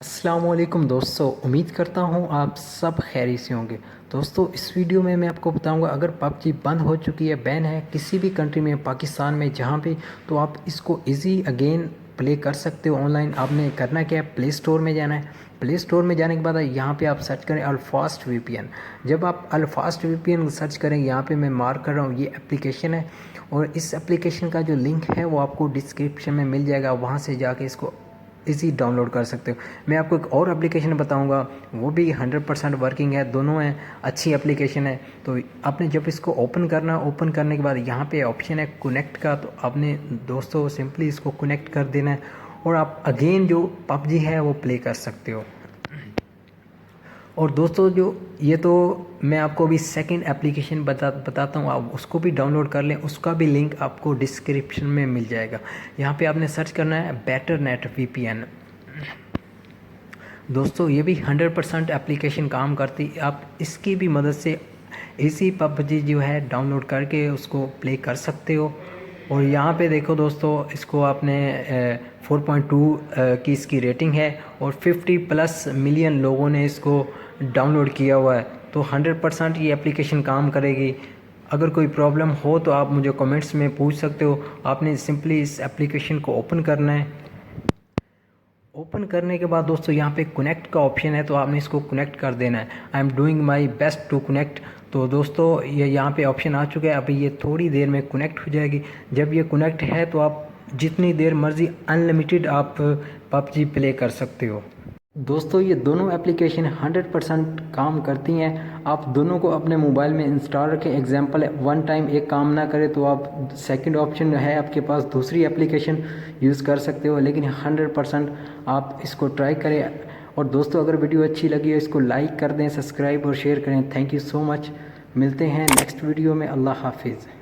अस्सलामुअलैकुम दोस्तों, उम्मीद करता हूँ आप सब खैरियत से होंगे। दोस्तों, इस वीडियो में मैं आपको बताऊंगा अगर पबजी बंद हो चुकी है, बैन है किसी भी कंट्री में, पाकिस्तान में, जहाँ पे, तो आप इसको इजी अगेन प्ले कर सकते हो ऑनलाइन। आपने करना क्या है, प्ले स्टोर में जाना है। प्ले स्टोर में जाने के बाद यहाँ पे आप सर्च करें अल्फास्ट वीपीएन। जब आप अल्फास्ट वीपीएन सर्च करें, यहाँ पे मैं मार्क कर रहा हूँ, ये एप्लीकेशन है और इस एप्लीकेशन का जो लिंक है वो आपको डिस्क्रिप्शन में मिल जाएगा। वहाँ से जाके इसको इजी डाउनलोड कर सकते हो। मैं आपको एक और एप्लीकेशन बताऊंगा, वो भी 100% वर्किंग है, दोनों हैं, अच्छी एप्लीकेशन है। तो आपने जब इसको ओपन करना, ओपन करने के बाद यहाँ पे ऑप्शन है कनेक्ट का, तो आपने दोस्तों सिंपली इसको कनेक्ट कर देना है और आप अगेन जो पबजी है वो प्ले कर सकते हो। और दोस्तों, जो ये तो मैं आपको अभी सेकंड एप्लीकेशन बताता हूँ, आप उसको भी डाउनलोड कर लें, उसका भी लिंक आपको डिस्क्रिप्शन में मिल जाएगा। यहाँ पे आपने सर्च करना है बेटर नेट वीपीएन। दोस्तों, ये भी 100% एप्लीकेशन काम करती, आप इसकी भी मदद से इसी पबजी जो है डाउनलोड करके उसको प्ले कर सकते हो। और यहाँ पे देखो दोस्तों, इसको आपने 4.2 की इसकी रेटिंग है और 50+ मिलियन लोगों ने इसको डाउनलोड किया हुआ है। तो 100% ये एप्लीकेशन काम करेगी। अगर कोई प्रॉब्लम हो तो आप मुझे कमेंट्स में पूछ सकते हो। आपने सिंपली इस एप्लीकेशन को ओपन करना है। ओपन करने के बाद दोस्तों यहाँ पे कनेक्ट का ऑप्शन है, तो आपने इसको कनेक्ट कर देना है। I am doing my best to connect. तो दोस्तों, ये यहाँ पे ऑप्शन आ चुका है, अभी ये थोड़ी देर में कनेक्ट हो जाएगी। जब ये कनेक्ट है तो आप जितनी देर मर्जी अनलिमिटेड आप पबजी प्ले कर सकते हो। दोस्तों, ये दोनों एप्लीकेशन 100% काम करती हैं। आप दोनों को अपने मोबाइल में इंस्टॉल रखें। एग्जांपल है, वन टाइम एक काम ना करे तो आप सेकंड ऑप्शन है आपके पास, दूसरी एप्लीकेशन यूज़ कर सकते हो। लेकिन 100% आप इसको ट्राई करें। और दोस्तों, अगर वीडियो अच्छी लगी है इसको लाइक कर दें, सब्सक्राइब और शेयर करें। Thank you so much. मिलते हैं नेक्स्ट वीडियो में। अल्लाह हाफिज़।